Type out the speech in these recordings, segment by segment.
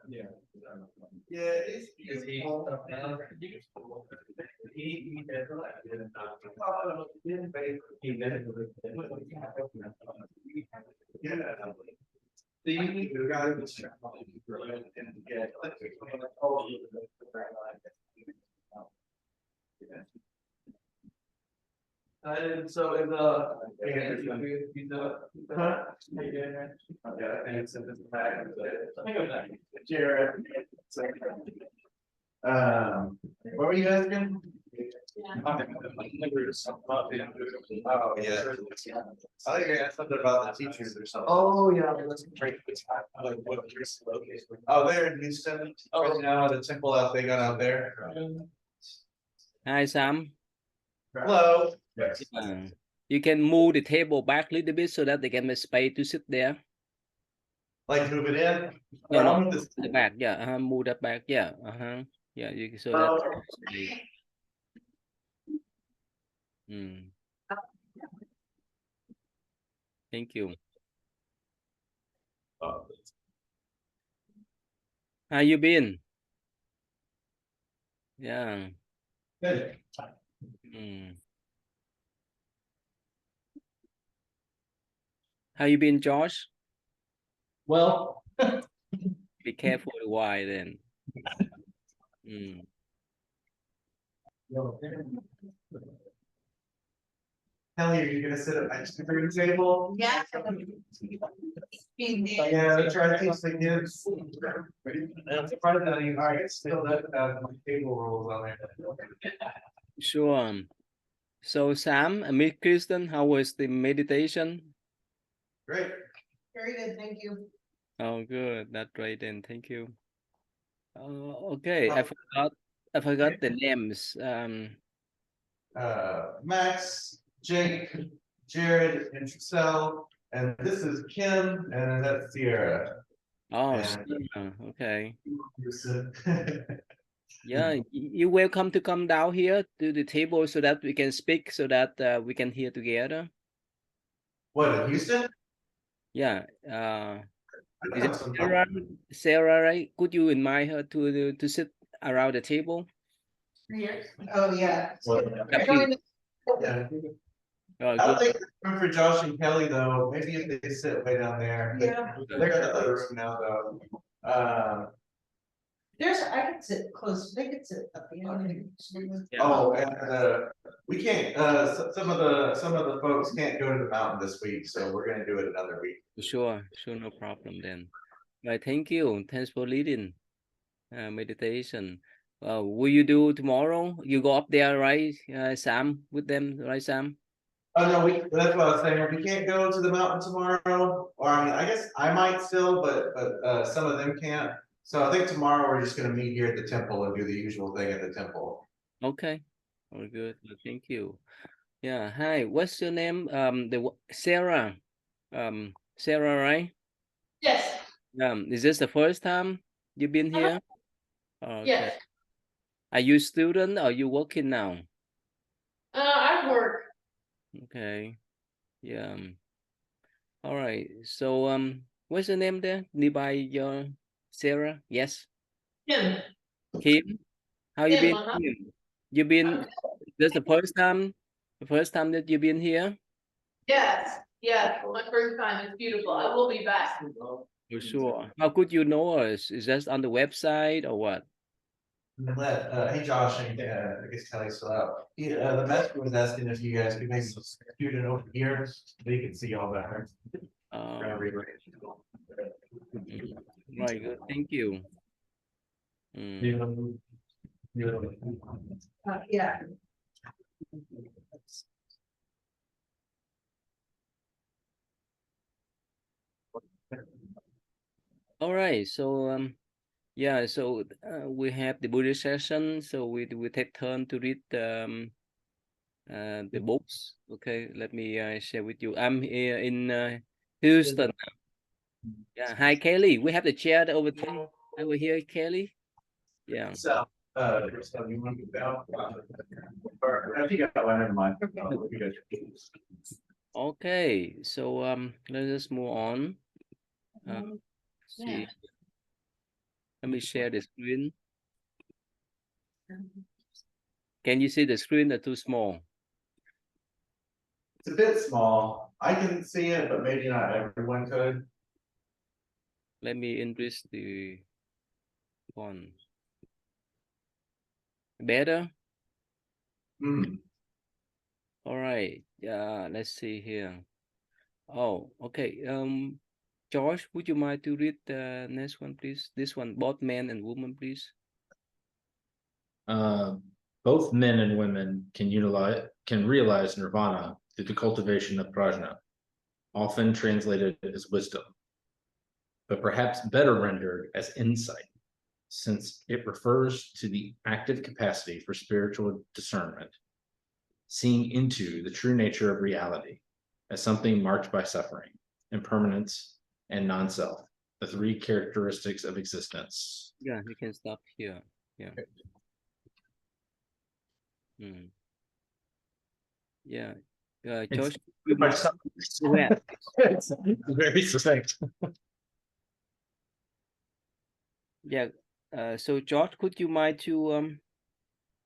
Yeah. Yeah, it's because he and so in the Jared. What were you asking? Oh yeah. I think I asked something about the teachers or something. Oh yeah. Oh, they're in Houston. Right now, the temple out they got out there. Hi, Sam. Hello. You can move the table back a little bit so that they can have space to sit there. Like move it in? No, the back, yeah. Move that back, yeah. Yeah, you so that. Thank you. How you been? Yeah. Good. How you been, Josh? Well, Be careful why then. Kelly, are you gonna sit at next to the table? Yeah. Yeah, try to teach the kids. I'm surprised that you still have my table rules on there. Sure. So Sam, Miss Kristen, how was the meditation? Great. Very good, thank you. Oh, good. That's great then. Thank you. Okay, I forgot the names. Max, Jake, Jared, and Giselle, and this is Kim, and that's Sierra. Oh, okay. Yeah, you're welcome to come down here to the table so that we can speak, so that we can hear together. What, in Houston? Yeah. Is it Sarah, right? Could you invite her to sit around the table? Here. Oh, yeah. Yeah. Oh, I don't good. think there's room for Josh and Kelly though. Maybe if they sit way down there. Yeah. They're in the other room now though. I could sit close, they could sit up the end. Oh, and we can't. Some of the folks can't go to the mountain this week, so we're gonna do it another week. Sure, no problem then. Right, thank you. Thanks for leading meditation. Will you do tomorrow? You go up there, right, Sam, with them, right, Sam? Oh no, that's what I was saying. We can't go to the mountain tomorrow, or I mean, I guess I might still, but some of them can't. So I think tomorrow we're just gonna meet here at the temple and do the usual thing at the temple. Okay, all good. Thank you. Yeah. Hi. What's your name? Sarah. Sarah, right? Yes. Is this the first time you've been here? Okay. Yes. Are you a student or you working now? I work. Okay. Yeah. All right. So what's your name there? Nearby your Sarah? Yes. Kim. Kim. How you been? Uh-huh. Kim? You been this the first time that you've been here? Yes, my first time, it's beautiful, I will be back. For sure. How could you know us? Is that on the website or what? Hey Josh, and I guess Kelly's still out. The master was asking if you guys could make a student over here, so you can see all better. Right, good. Thank you. Yeah. All right, so yeah, so we have the Buddhist session, so we take turn to read the books. Okay, let me share with you. I'm here in Houston. Yeah, hi Kelly. We have the chair over there. Over here, Kelly. Yeah. So, I think I got one in mind. Okay, so let's just move on. see. Let me share the screen. Can you see the screen or too small? It's a bit small. I can see it, but maybe not everyone could. Let me increase the font. Better? Hmm. All right. Yeah, let's see here. Oh, okay. George, would you mind to read the next one, please? This one, both men and women, please. Both men and women can realize nirvana through the cultivation of prajna, often translated as wisdom, but perhaps better rendered as insight, since it refers to the active capacity for spiritual discernment, seeing into the true nature of reality as something marked by suffering, impermanence, and non-self, the three characteristics of existence. Yeah, you can stop here. Yeah. Yeah. George, you might- yeah. It's very succinct. Yeah. So George, could you mind to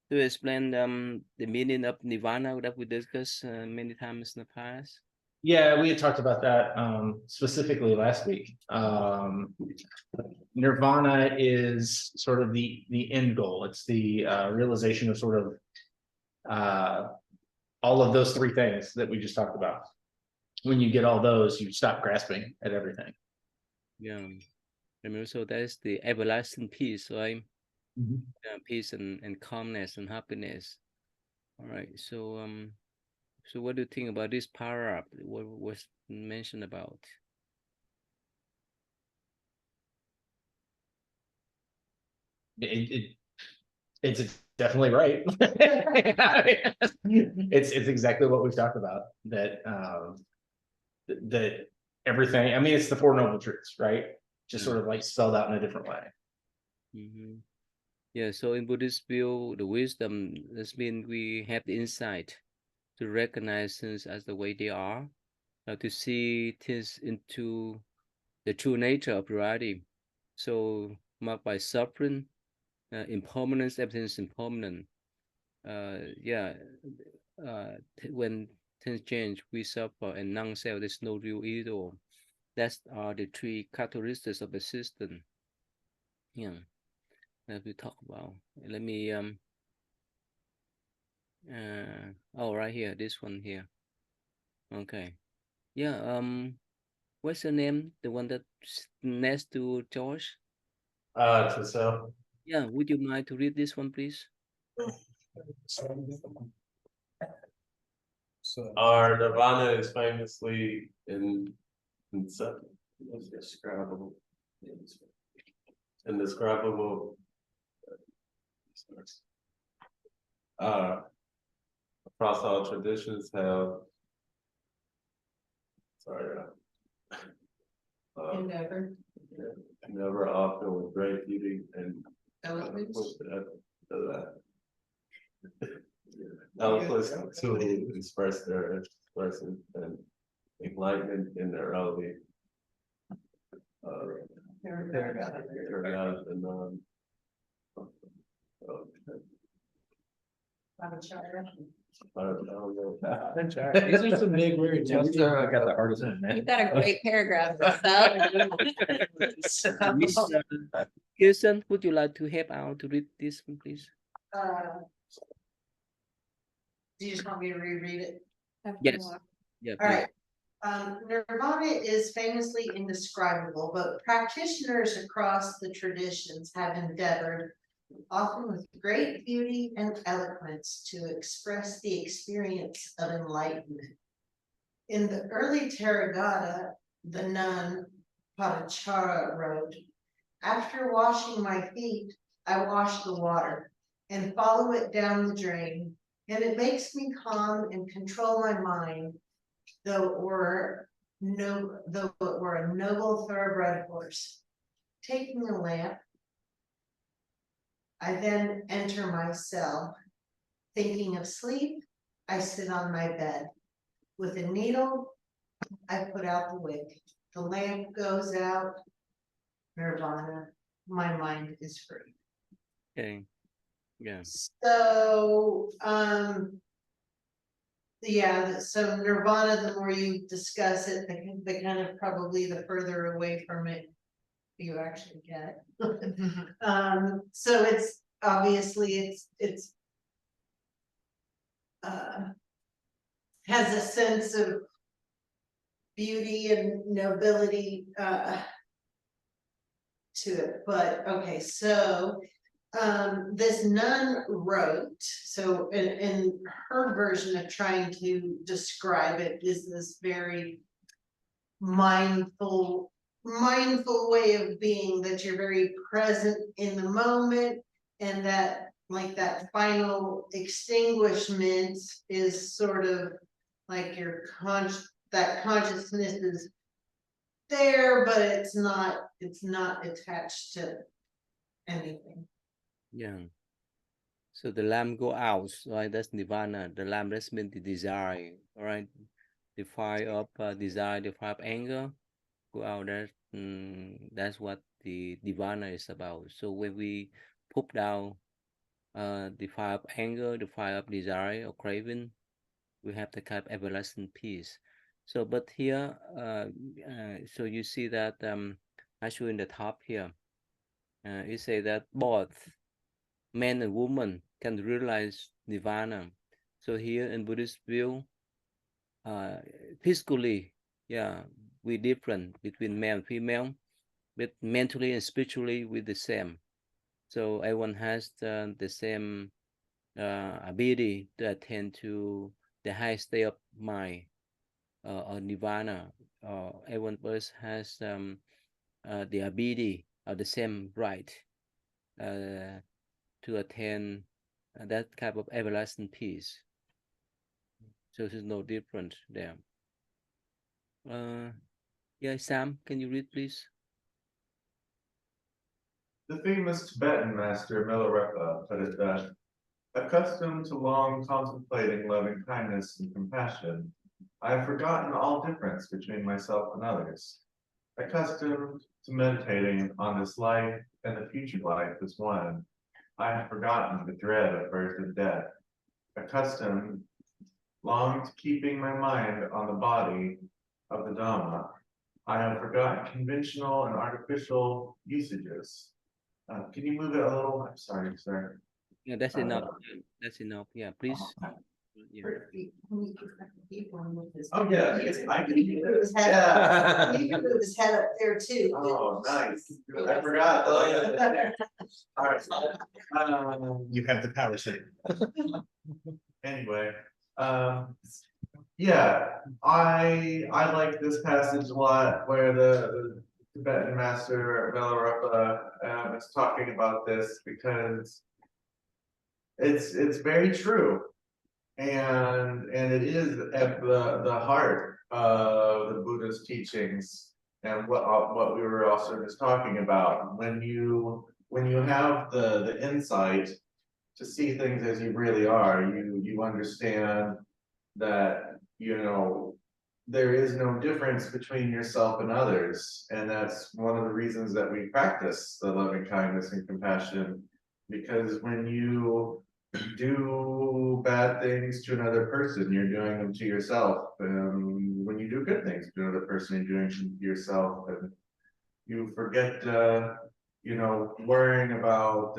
explain the meaning of nirvana that we discussed many times in the past? Yeah, we had talked about that specifically last week. Nirvana is sort of the end goal. It's the realization of sort of all of those three things that we just talked about. When you get all those, you stop grasping at everything. Yeah. And also that's the everlasting peace, right? Peace and calmness and happiness. All right. So what do you think about this paragraph? What was mentioned about? It's definitely right. It's exactly what we've talked about. That everything. I mean, it's the Four Noble Truths, right? Just sort of like spelled out in a different way. Yeah. So in Buddhist view, the wisdom this means we have the insight to recognize things as the way they are, to see things into the true nature of reality. So marked by suffering, impermanence, everything is impermanent. When things change, we suffer, and non-self, there's no real either. That's are the three characteristics of the system. Yeah, that we talk about. Let me right here, this one here. Okay. Yeah, what's your name? The one that's next to George? So Yeah, would you mind to read this one, please? Our nirvana is famously indescribable. Across all traditions have. Never often with great beauty and eloquence to express their expression and enlightenment in their early These are some big words. I got the hardest one, man. You've got a great paragraph. Miss Kirsten, would you like to help out to read this one, please? Do you just want me to reread it? Yes. Yeah. All right. Nirvana is famously indescribable, but practitioners across the traditions have endeavored, often with great beauty and eloquence, to express the experience of enlightenment. In the early Theravada, the nun Padachara wrote, "After washing my feet, I wash the water and follow it down the drain, and it makes me calm and control my mind, though it were a noble thoroughbred horse. Taking a lamp, I then enter my cell. Thinking of sleep, I sit on my bed. With a needle, I put out the wick. The lamp goes out. nirvana, my mind is free. Okay. Yeah. So, yeah, so nirvana, the more you discuss it, the kind of probably the further away from it you actually get. So it's obviously it's has a sense of beauty and nobility to it, but okay, so this nun wrote, so in her version of trying to describe it is this very mindful way of being, that you're very present in the moment, and that like that final extinguishment is sort of like your that consciousness is there, but it's not attached to anything. Yeah. So the lamp go out, right? That's nirvana. The lamp, that's meant the desire, all right? The fire of desire, the fire of anger, go out. That's what the nirvana is about. So when we put down the fire of anger, the fire of desire or craving, we have the kind of everlasting peace. So, but here, so you see that actually in the top here, it say that both man and woman can realize nirvana. So here in Buddhist view, physically, yeah, we different between male and female, but mentally and spiritually we the same. So everyone has the same ability to attend to the high state of mind or nirvana. Everyone else has the ability or the same right to attain that type of everlasting peace. So there's no difference there. Yeah, Sam, can you read, please? The famous Tibetan master Milarepa put it that, accustomed to long contemplating loving kindness and compassion, I have forgotten all difference between myself and others. Accustomed to meditating on this life and the future life as one, I have forgotten the dread of birth and death. Accustomed long to keeping my mind on the body of the Dhamma, I have forgotten conventional and artificial usages. Can you move it a little? I'm sorry, sir. Yeah, that's enough. That's enough. Yeah, please. Yeah. Oh, yeah, I can You can move his head up. You can move his head up there too. Oh, nice. I forgot. Oh, yeah. All right. You have the power city. Anyway, yeah, I like this passage a lot where the Tibetan master Milarepa is talking about this, because it's very true, and it is at the heart of the Buddha's teachings, and what we were also just talking about. When you have the insight to see things as you really are, you understand that, you know, there is no difference between yourself and others. And that's one of the reasons that we practice the loving kindness and compassion, because when you do bad things to another person, you're doing them to yourself. And when you do good things to another person, you're doing them to yourself. And you forget, you know, worrying about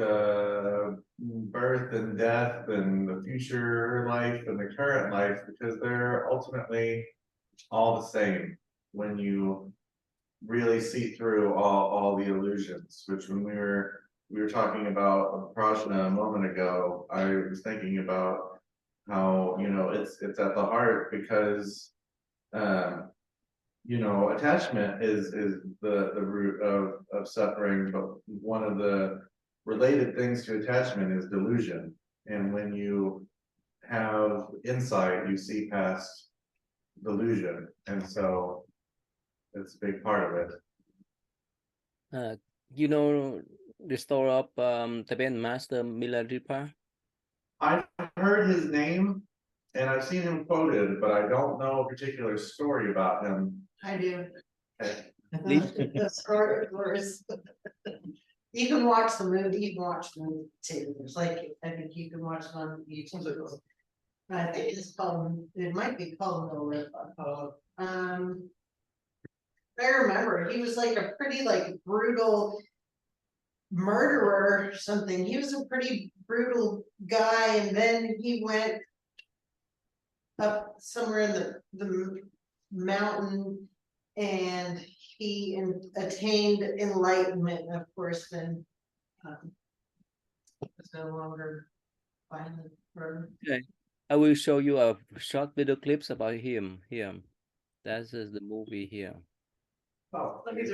birth and death and the future life and the current life, because they're ultimately all the same when you really see through all the illusions. Which, when we were talking about prajna a moment ago, I was thinking about how, you know, it's at the heart, because you know, attachment is the root of suffering, but one of the related things to attachment is delusion. And when you have insight, you see past delusion, and so it's a big part of it. You know the story of Tibetan master Milarepa? I've heard his name and I've seen him quoted, but I don't know a particular story about him. I do. Okay. Or you can watch the movie, you can watch the movie too, there's like, I think you can watch it on YouTube. I think it's called, it might be called No Ripa. I remember, he was like a pretty like brutal murderer or something, he was a pretty brutal guy, and then he went up somewhere in the mountain, and he attained enlightenment, of course, then was no longer violent. Okay. I will show you a short video clips about him here. That's the movie here. Oh, let me do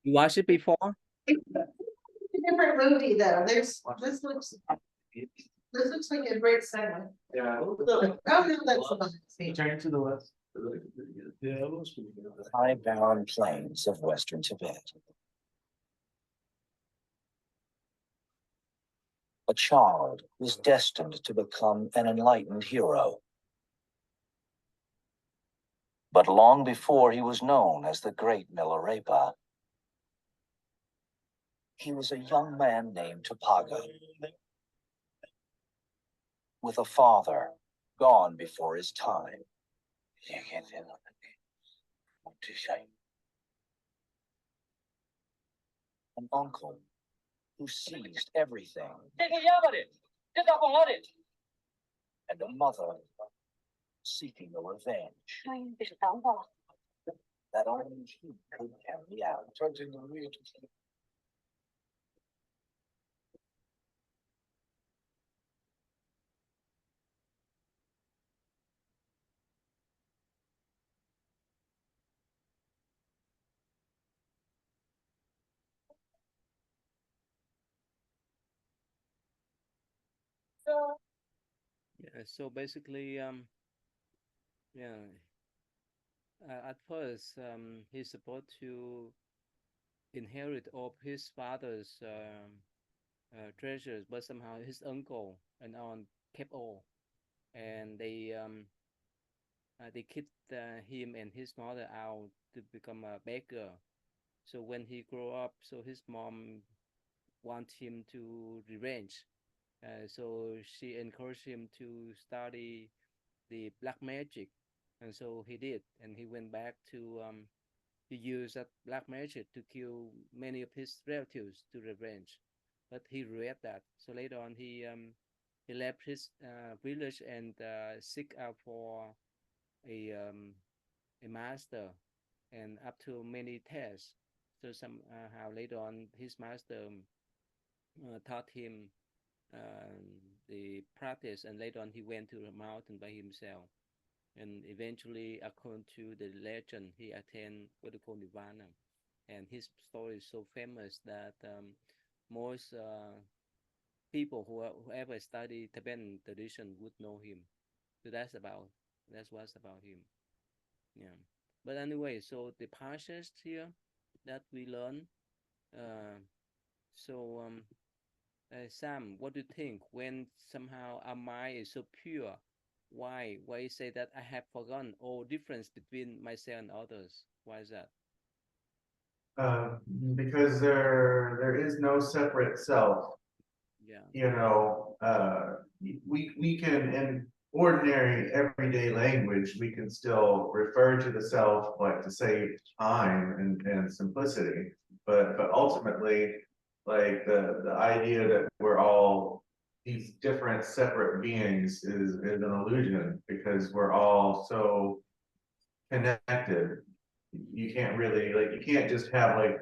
You watched it before? Different movie though, this looks like a great segue. Yeah. Oh, no, that's not it. Turn to the left. High barren plains of western Tibet. A child was destined to become an enlightened hero. But long before he was known as the great Milarepa, he was a young man named Tapaga, with a father gone before his time. An uncle who seized everything, and a mother seeking a revenge that only he could carry out. Yeah, so basically, yeah, at first, he's supposed to inherit all of his father's treasures, but somehow his uncle and aunt kept all, and they kicked him and his mother out to become a beggar. So when he grew up, so his mom want him to revenge. So she encouraged him to study the black magic, and so he did, and he went back to use that black magic to kill many of his relatives to revenge. But he regret that. So later on, he left his village and seek out for a master, and up to many tests. So somehow later on, his master taught him the practice, and later on he went to the mountain by himself, and eventually, according to the legend, he attained what they call nirvana, and his story is so famous that most people who ever study Tibetan tradition would know him. So that's what's about him. Yeah. But anyway, so the passages here that we learn. So Sam, what do you think when somehow our mind is so pure? Why you say that I have forgotten all difference between myself and others? Why is that? Because there is no separate self. Yeah. You know, we can, in ordinary everyday language, we can still refer to the self, like to save time and simplicity. But ultimately, like the idea that we're all these different separate beings is an illusion, because we're all so connected. You can't really, like, you can't just have, like,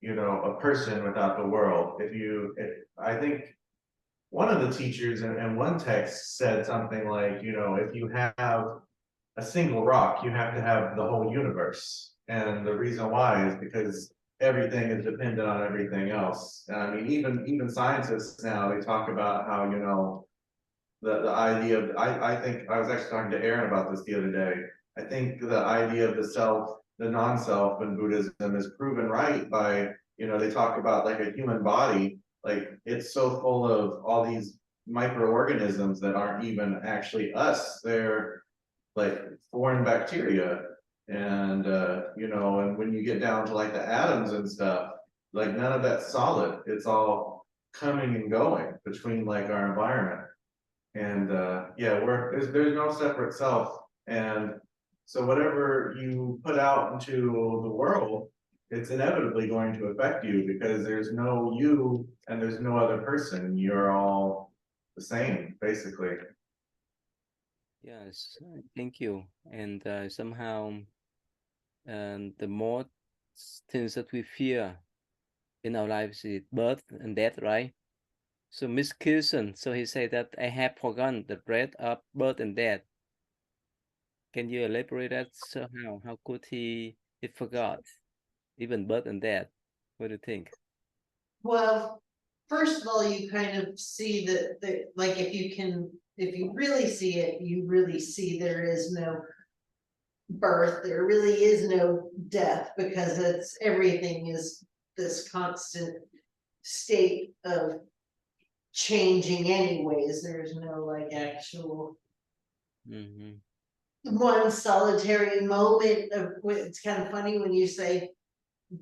you know, a person without the world. I think one of the teachers in one text said something like, you know, if you have a single rock, you have to have the whole universe. And the reason why is because everything is dependent on everything else. And I mean, even scientists now, they talk about how, you know, the idea of, I think I was actually talking to Aaron about this the other day. I think the idea of the self, the non-self in Buddhism is proven right by, you know, they talk about like a human body, like it's so full of all these microorganisms that aren't even actually us. They're like foreign bacteria. And, you know, and when you get down to like the atoms and stuff, like none of that's solid. It's all coming and going between like our environment. And, yeah, there's no separate self. And so whatever you put out into the world, it's inevitably going to affect you because there's no you and there's no other person. You're all the same, basically. Yes, thank you. And somehow, the more things that we fear in our lives is birth and death, right? So Miss Kirsten, so he said that I have forgotten the breath of birth and death. Can you elaborate that? So how could he forgot even birth and death? What do you think? Well, first of all, you kind of see that, like, if you really see it, you really see there is no birth, there really is no death, because everything is this constant state of changing anyways. There's no like actual Mm-hmm. one solitary moment of, it's kind of funny when you say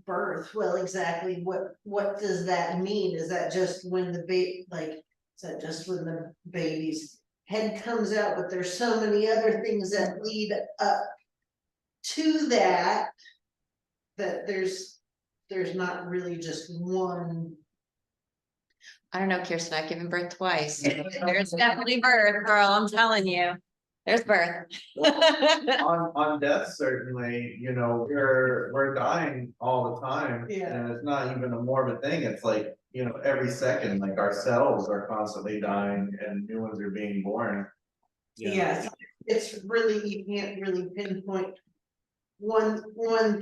birth. Well, exactly what does that mean? Is that just when the is that just when the baby's head comes out? But there's so many other things that lead up to that, that there's not really just one. I don't know, Kirsten, I've given birth twice. There's definitely birth, girl, I'm telling you. There's birth. On death, certainly, you know, we're dying all the time. Yeah. And it's not even a morbid thing. It's like, you know, every second, like our cells are constantly dying and new ones are being born. Yes, it's really, you can't really pinpoint one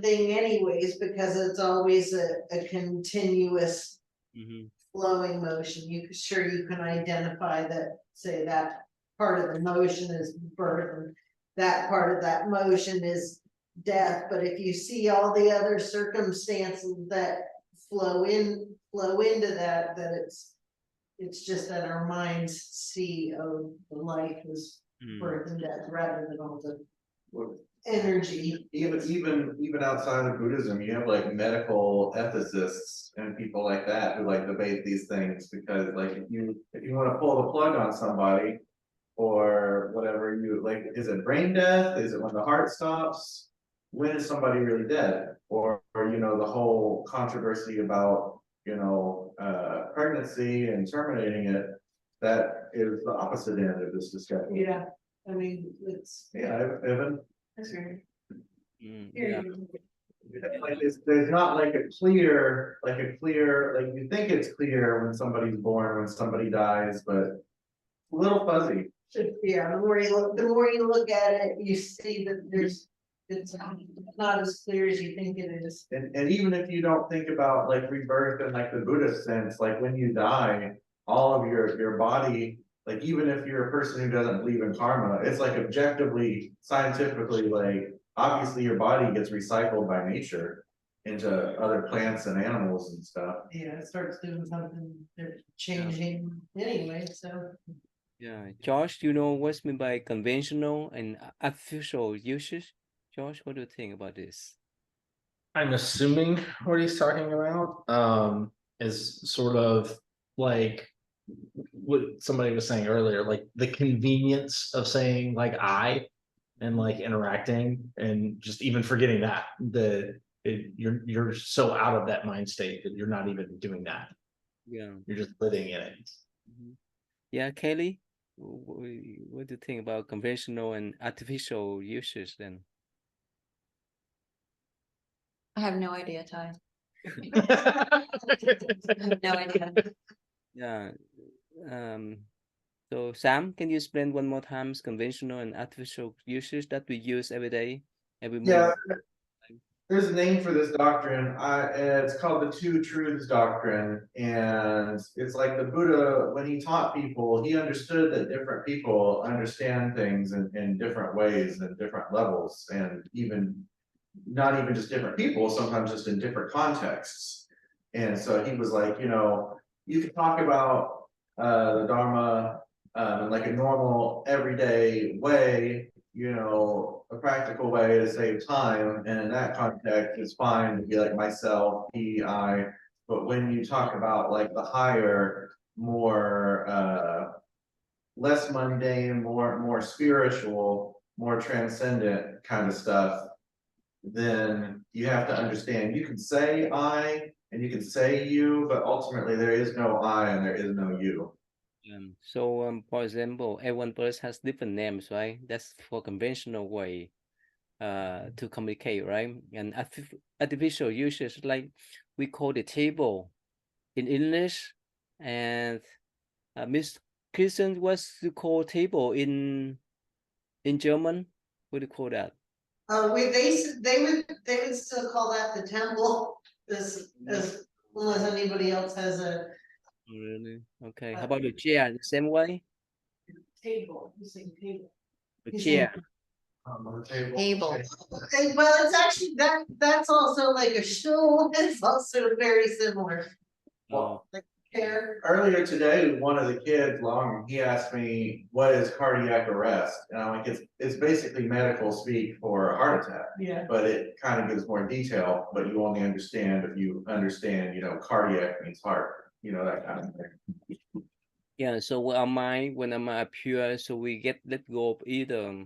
thing anyways, because it's always a continuous Mm-hmm. flowing motion. You can identify that, say that part of the motion is birth and that part of that motion is death. But if you see all the other circumstances that flow into that, it's just that our minds see, oh, life is birth and death rather than all the energy. Even outside of Buddhism, you have like medical ethicists and people like that who like debate these things, because like if you want to pull the plug on somebody or whatever, you like, is it brain death? Is it when the heart stops? When is somebody really dead? Or you know, the whole controversy about, you know, pregnancy and terminating it, that is the opposite end of this discussion. Yeah, I mean, it's. Yeah, Evan. Yeah. Like there's not like a clear, like you think it's clear when somebody's born, when somebody dies, but a little fuzzy. Yeah, the more you look at it, you see that it's not as clear as you think it is. And even if you don't think about like rebirth in like the Buddhist sense, like when you die, all of your body, like even if you're a person who doesn't believe in karma, it's like objectively, scientifically, like obviously your body gets recycled by nature into other plants and animals and stuff. Yeah, it starts doing something, they're changing anyway, so. Yeah, Josh, do you know what's meant by conventional and artificial usage? Josh, what do you think about this? I'm assuming what he's talking about is sort of like what somebody was saying earlier, like the convenience of saying like I and like interacting and just even forgetting that you're so out of that mind state that you're not even doing that. Yeah. You're just living in it. Yeah, Kelly, what do you think about conventional and artificial usage then? I have no idea, Ty. No idea. Yeah. So Sam, can you explain one more time conventional and artificial usage that we use every day, every moment? Yeah, there's a name for this doctrine. It's called the Two Truths Doctrine, and it's like the Buddha, when he taught people, he understood that different people understand things in different ways and different levels, and even not even just different people, sometimes just in different contexts. And so he was like, you know, you can talk about the Dharma in like a normal everyday way, you know, a practical way to save time, and in that context, it's fine to be like myself, he, I. But when you talk about like the higher, more, less mundane, more spiritual, more transcendent kind of stuff, then you have to understand, you can say I and you can say you, but ultimately there is no I and there is no you. So, for example, every person has different names, right? That's for conventional way to communicate, right? And artificial uses, like we call the table in English, and Miss Kristen, what's the call table in German? What do you call that? They would still call that the temple, as well as anybody else has a. Really? Okay. How about the chair? The same way? Table, you say table. The He's chair. On the table. Table. Okay, well, it's actually, that's also like a stool, it's also very similar. Oh, Chair. Earlier today, one of the kids, he asked me, what is cardiac arrest? And I'm like, it's basically medical speak for a heart attack, Yeah. but it kind of gives more detail, but you only understand if you understand, you know, cardiac means heart, you know, that kind of thing. yeah. So when I'm up here, so we let go of either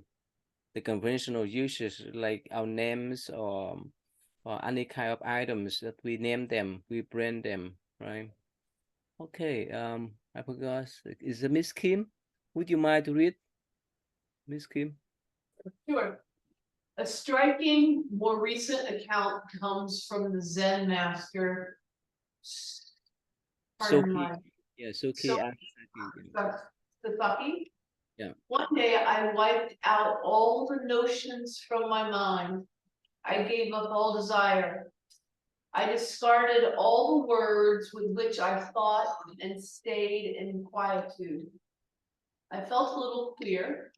the conventional uses like our names or any kind of items that we name them, we brand them, right? Okay. I forgot. Is it Miss Kim? Would you mind to read, Miss Kim? Sure. A striking, more recent account comes from the Zen master. Pardon my. Yeah, Soki. So- Asaki. Sasaki? Yeah. One day I wiped out all the notions from my mind. I gave up all desire. I discarded all the words with which I thought and stayed in quietude. I felt a little clear,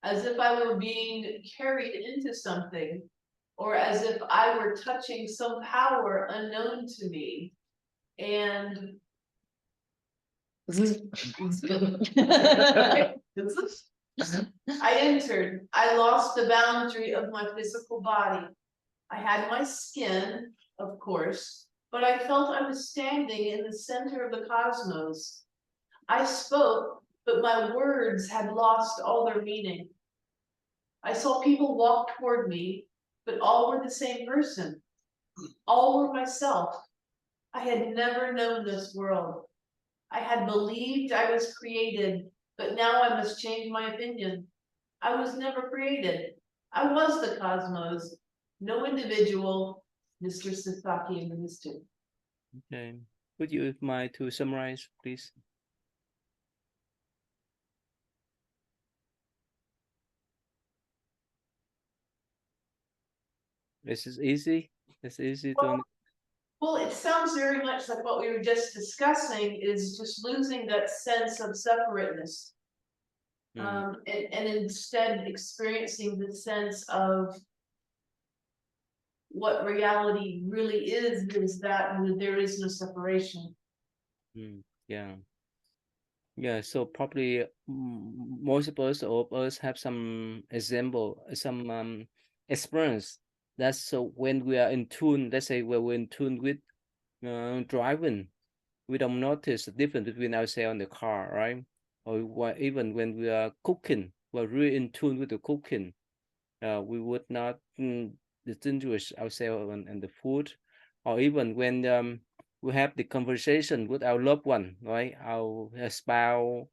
as if I were being carried into something, or as if I were touching some power unknown to me. And I entered. I lost the boundary of my physical body. I had my skin, of course, but I felt I was standing in the center of the cosmos. I spoke, but my words had lost all their meaning. I saw people walk toward me, but all were the same person. All were myself. I had never known this world. I had believed I was created, but now I must change my opinion. I was never created. I was the cosmos, no individual, Mr. Sasaki in the mystery. Okay. Would you mind to summarize, please? This is easy. It's easy to. Well, it sounds very much like what we were just discussing is just losing that sense of separateness. And instead experiencing the sense of what reality really is that there is no separation. Yeah. Yeah, so probably most of us have some example, some experience. That's so when we are in tune, let's say we're in tune with driving, we don't notice the difference between ourselves and the car, right? Or even when we are cooking, we're really in tune with the cooking. We would not distinguish ourselves and the food, or even when we have the conversation with our loved one, right? Our spouse,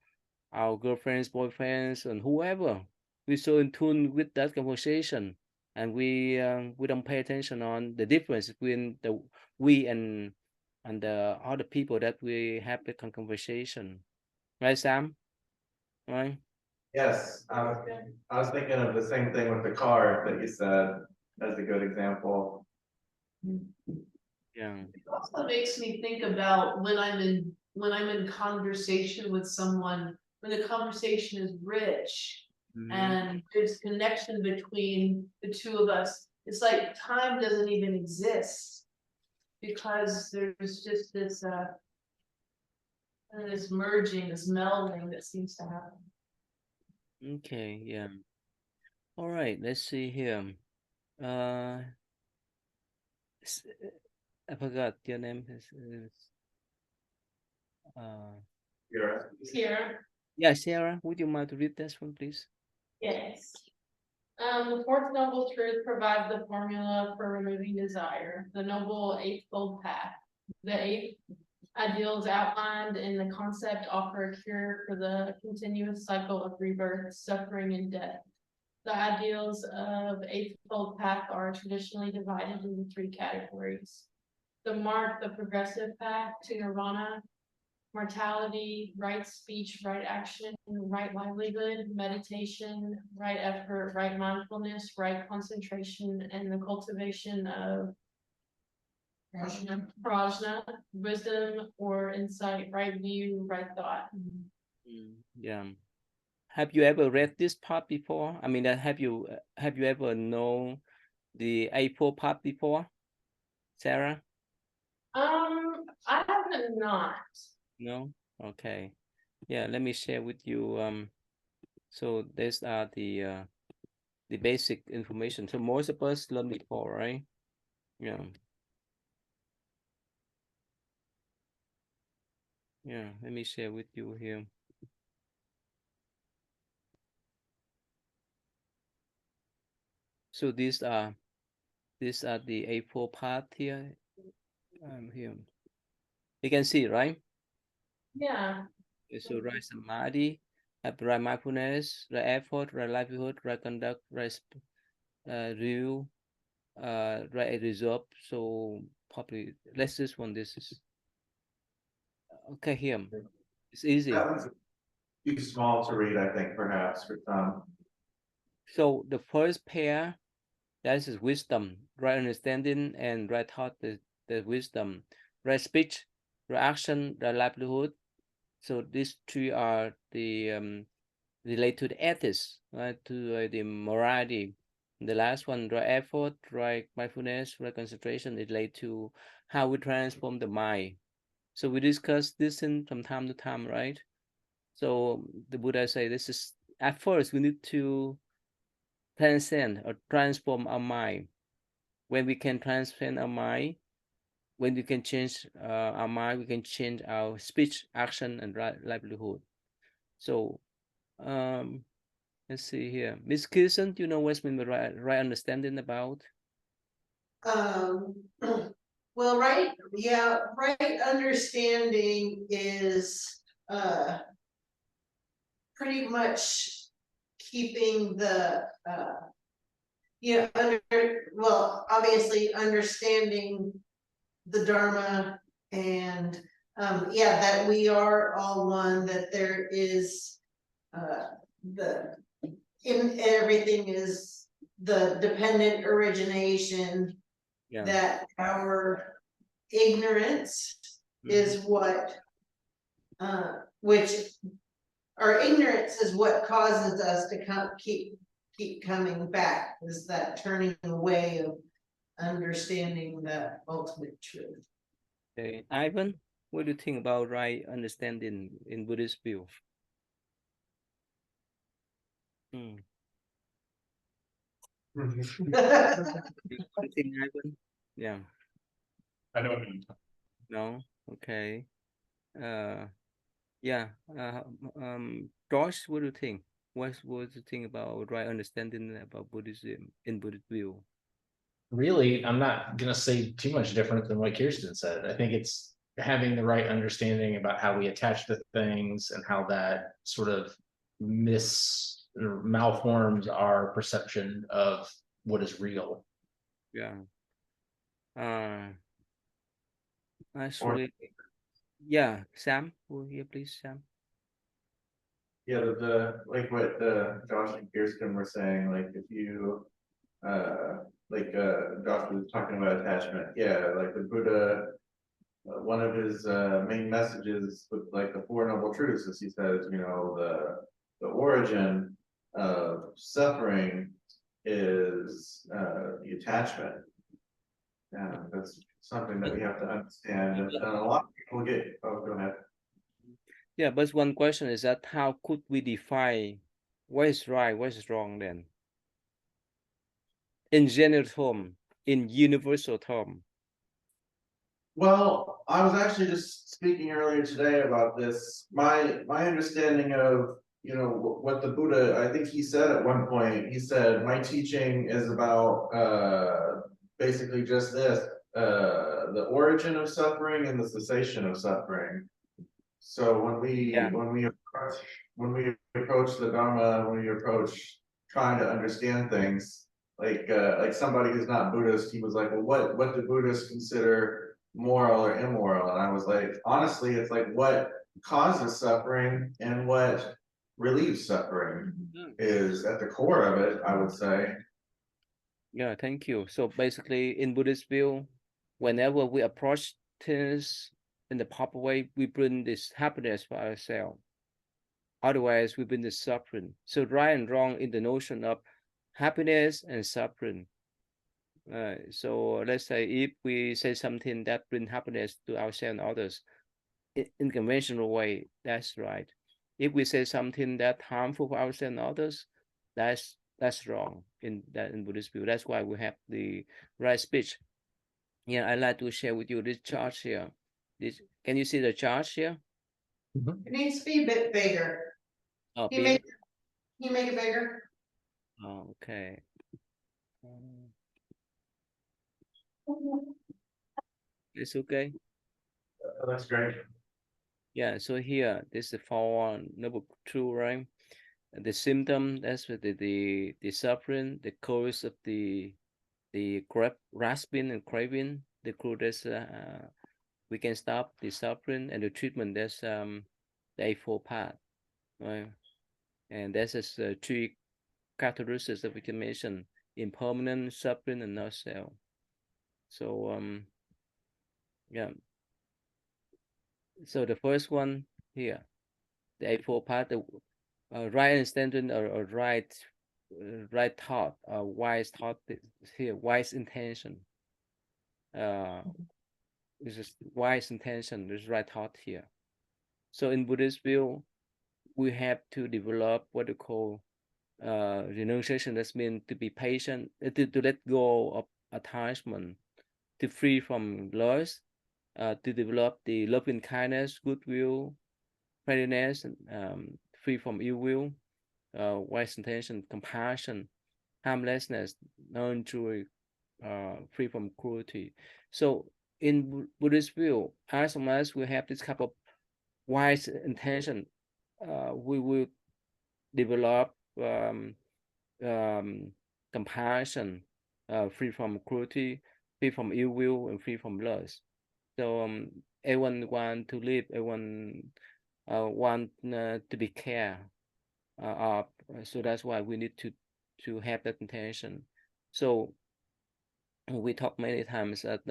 our girlfriends, boyfriends, and whoever. We're so in tune with that conversation, and we don't pay attention on the difference between the we and the other people that we have the conversation, right, Sam? Right? Yes, I was thinking of the same thing with the car that you said, as a good example. Yeah. It also makes me think about when I'm in conversation with someone, when the conversation is rich and there's connection between the two of us. It's like time doesn't even exist because there's just this merging, this melding that seems to happen. Okay, yeah. All right, let's see here. S- I forgot your name. Here, Yeah, Sarah, would you mind to read this one, please? yes. The fourth noble truth provides the formula for removing desire, the noble eightfold path. The eight ideals outlined in the concept offer a cure for the continuous cycle of rebirth, suffering, and death. The ideals of eightfold path are traditionally divided into three categories. The mark, the progressive path to nirvana, mortality, right speech, right action, right livelihood, meditation, right effort, right mindfulness, right concentration, and the cultivation of prajna, wisdom or insight, right view, right thought. Yeah. Have you ever read this part before? I mean, have you ever known the Eightfold Path before, Sarah? I haven't not. No? Okay. Yeah, let me share with you. So these are the basic information. So most of us learn before, right? Yeah. Yeah, let me share with you here. So these are the Eightfold Path here. Here. You can see, right? Yeah. Okay, so right samadhi, have right mindfulness, right effort, right livelihood, right conduct, right review, right reserve. So probably let's just one. This is okay here. It's easy. That one's too small to read, I think, perhaps for some. So the first pair, that is wisdom, right understanding, and right thought. The wisdom, right speech, right action, right livelihood. So these three are the relate to the ethics, right, to the morality. The last one, right effort, right mindfulness, right concentration, it relate to how we transform the mind. So we discuss this in from time to time, right? So the Buddha say this is at first we need to transcend or transform our mind. When we can transcend our mind, when we can change our mind, we can change our speech, action, and livelihood. So let's see here. Miss Kirsten, do you know what's mean by right understanding about? Well, right, yeah, right understanding is, pretty much keeping the, well, obviously understanding the Dharma and, yeah, that we are all one, that there is, in everything is the dependent origination, Yeah. that our ignorance is what, which our ignorance is what causes us to keep coming back, is that turning away of understanding the ultimate truth. Okay. Ivan, what do you think about right understanding in Buddhist view? Hmm. Anything, Ivan? Yeah. I know what you mean. No. Okay. Yeah. Josh, what do you think? What do you think about right understanding about Buddhism in Buddhist view? Really, I'm not gonna say too much different than what Kirsten said. I think it's having the right understanding about how we attach to things and how that sort of or malforms our perception of what is real. Yeah. Actually, yeah. Sam, will you please, Sam? Yeah, like what Josh and Kirsten were saying, like if you Josh was talking about attachment, yeah, like the Buddha, one of his main messages with like the Four Noble Truths is he says, you know, the origin of suffering is the attachment. Yeah, that's something that we have to understand, and a lot of people get, oh, go ahead. Yeah, but one question is that how could we define what is right, what is wrong then? in general term, in universal term? Well, I was actually just speaking earlier today about this. My understanding of, you know, what the Buddha, I think he said at one point, he said, my teaching is about basically just this, the origin of suffering and the cessation of suffering. So when we Yeah. when we approach the Dharma, when we approach trying to understand things, like somebody who's not Buddhist, he was like, well, what do Buddhists consider moral or immoral? And I was like, honestly, it's like what causes suffering and what relieves suffering is at the core of it, I would say. Yeah, thank you. So basically, in Buddhist view, whenever we approach things in the proper way, we bring this happiness for ourselves. Otherwise, we bring the suffering. So right and wrong in the notion of happiness and suffering. So let's say if we say something that brings happiness to ourselves and others, in conventional way, that's right. If we say something that harmful for ourselves and others, that's wrong in Buddhist view. That's why we have the right speech. Yeah, I'd like to share with you this chart here. Can you see the chart here? It needs to be a bit bigger. Oh, Can you make it bigger? Oh, okay. It's okay. That's great. Yeah, so here, this is the 4 noble truth, right? The symptom, that's what the suffering, the cause of the grasping and craving, the cruel, that's we can stop the suffering, and the treatment, that's the A4 part, right? And that's just 3 characteristics that we can mention: impermanent, suffering, and not self. So yeah. So the first one here, the A4 part, the right understanding or right thought, wise thought here, wise intention. This is wise intention, this right thought here. So in Buddhist view, we have to develop what we call renunciation. That means to be patient, to let go of attachment, to free from lust, to develop the loving kindness, goodwill, readiness, free from ill will, wise intention, compassion, harmlessness, non-injury, free from cruelty. So in Buddhist view, as long as we have this type of wise intention, we will develop compassion, free from cruelty, free from ill will, and free from lust. So everyone want to live, everyone want to be care of. So that's why we need to have that intention. So we talk many times that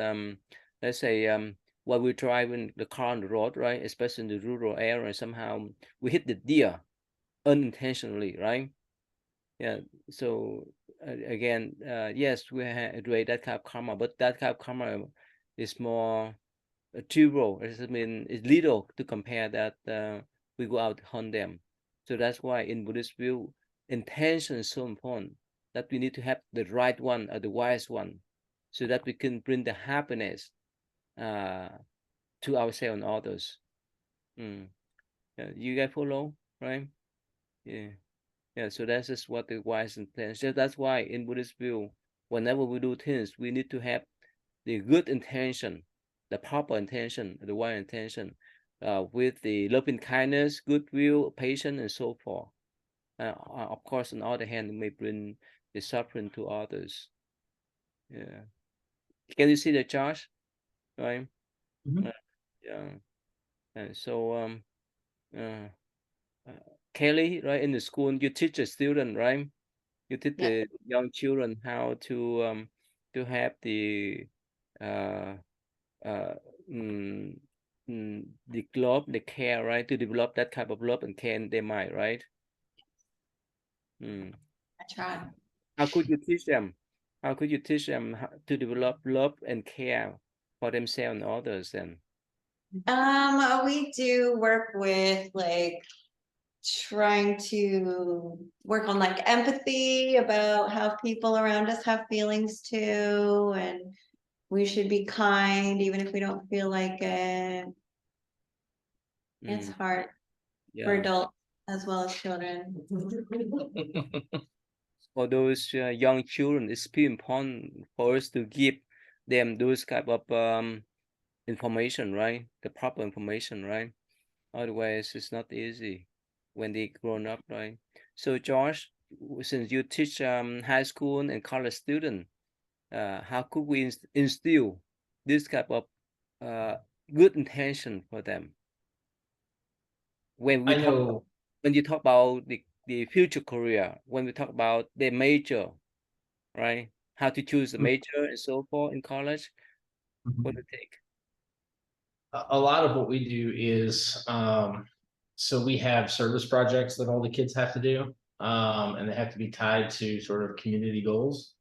let's say while we're driving the car on the road, right, especially in the rural area, somehow we hit the deer unintentionally, right? Yeah. So again, yes, we have that kind of karma, but that kind of karma is more trivial. I mean, it's little to compare that we go out to hunt them. So that's why in Buddhist view, intention is so important, that we need to have the right one or the wise one, so that we can bring the happiness to ourselves and others. Yeah, you guys follow, right? Yeah. Yeah, so that's just what the wise intention. That's why in Buddhist view, whenever we do things, we need to have the good intention, the proper intention, the wise intention, with the loving kindness, goodwill, patience, and so forth. Of course, on the other hand, it may bring the suffering to others. Yeah. Can you see the chart? Right? Yeah. And so Kelly, right, in the school, you teach a student, right? You teach the young children how to have the uh the love, the care, right? To develop that type of love and care in their mind, right? I try. How could you teach them? How could you teach them how to develop love and care for themselves and others then? We do work with like trying to work on like empathy about how people around us have feelings too, and we should be kind even if we don't feel like it. It's hard for Yeah. adults as well as children. For those young children, it's pretty important for us to give them those type of information, right? The proper information, right? Otherwise, it's not easy when they grown up, right? So, Josh, since you teach high school and college student, how could we instill this type of good intention for them when we I talk know, when you talk about the future career, when we talk about the major, right? How to choose the major and so forth in college. What do you think? a lot of what we do is, so we have service projects that all the kids have to do. And they have to be tied to sort of community goals.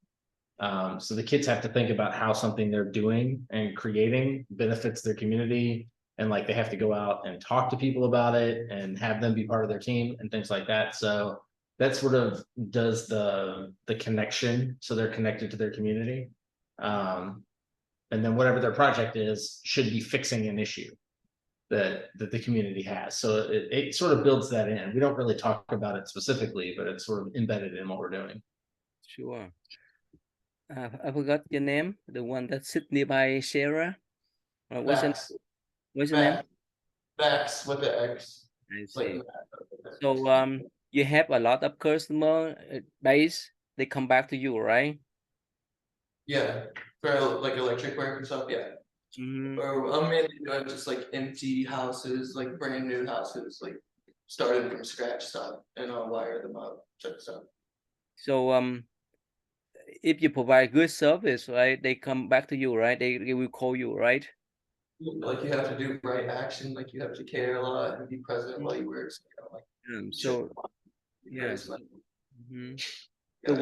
So the kids have to think about how something they're doing and creating benefits their community. And like they have to go out and talk to people about it and have them be part of their team and things like that. So that sort of does the connection. So they're connected to their community. And then whatever their project is should be fixing an issue that the community has. So it sort of builds that in. We don't really talk about it specifically, but it's sort of embedded in what we're doing. Sure. I forgot your name, the one that sit nearby Sarah. Max. What's your name? Max with the X. I Like see. that. So you have a lot of customer base. They come back to you, right? Yeah, for like electric work and stuff, yeah. Mhm. Or I'm mainly doing just like empty houses, like brand new houses, like starting from scratch stuff, and I'll wire them up, check stuff. So if you provide good service, right, they come back to you, right? They will call you, right? Like you have to do right action, like you have to care a lot and be present while you work. So, you know, like So yes. yes. So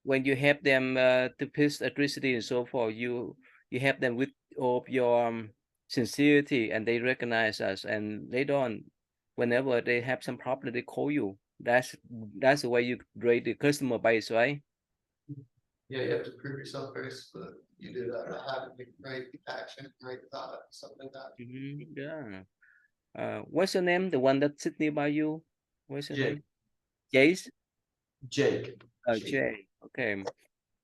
when you help them to pay electricity and so forth, you help them with all of your sincerity, and they recognize us, and later on, whenever they have some problem, they call you. That's the way you rate the customer base, right? Yeah, you have to prove yourself first, but you do that by having the right action, right thought, something like that. Yeah. What's your name? The one that sits nearby you? What's your name? Jace? Jake. Oh, Jay. Okay.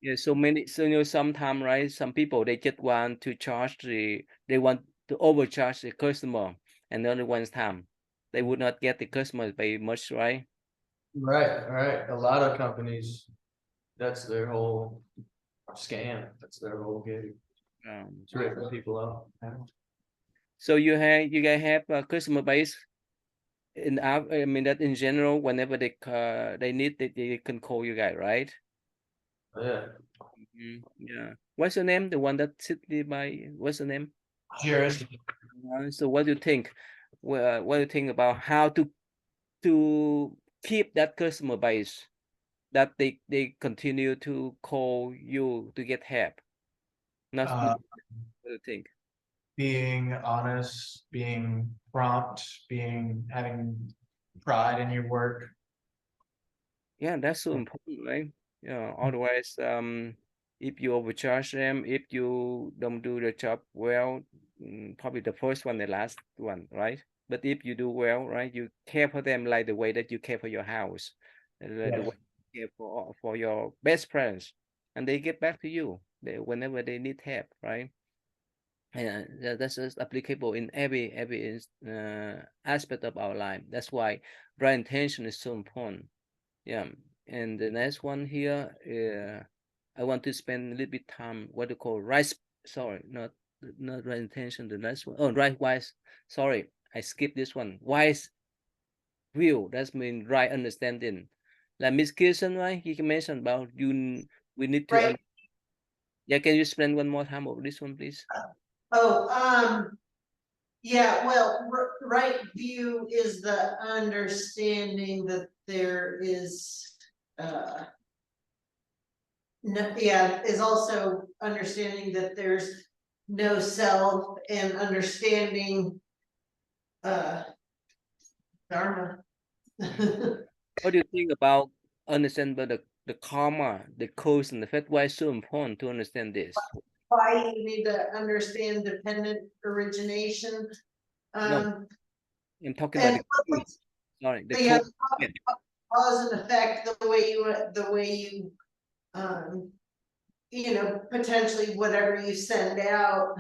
Yeah, so many, so sometimes, right? Some people they just want to charge they want to overcharge the customer, and only one time they would not get the customer by much, right? Right. A lot of companies, that's their whole scam. That's their whole gig. To rip people out. So you guys have a customer base I mean that in general, whenever they need they can call you guys, right? Yeah. Yeah. What's your name? The one that sit nearby. What's the name? Cheers. So what do you think? What do you think about how to keep that customer base that they continue to call you to get help? Not what do you think? Being honest, being prompt, having pride in your work. Yeah, that's so important, right? Yeah. Otherwise, if you overcharge them, if you don't do the job well, probably the first one, the last one, right? But if you do well, right, you care for them like the way that you care for your house, the way you care for your best friends, and they get back to you whenever they need help, right? And that's just applicable in every aspect of our life. That's why right intention is so important. Yeah. And the next one here, I want to spend a little bit time what you call right. Sorry, not right intention. The next one, oh, right wise. Sorry, I skipped this one. Wise view. That's mean right understanding. Like Miss Kirsten, right? He mentioned about you. We need to. Right. Yeah, can you spend one more time over this one, please? Yeah, well, right view is the understanding that there is, is also understanding that there's no self and understanding, Dharma. What do you think about understand the karma, the cause and effect? Why it's so important to understand this? Why you need to understand dependent origination. No, I'm talking about And the cause. Sorry, the yeah, cause. cause and effect, the way you, you know, potentially whatever you send out,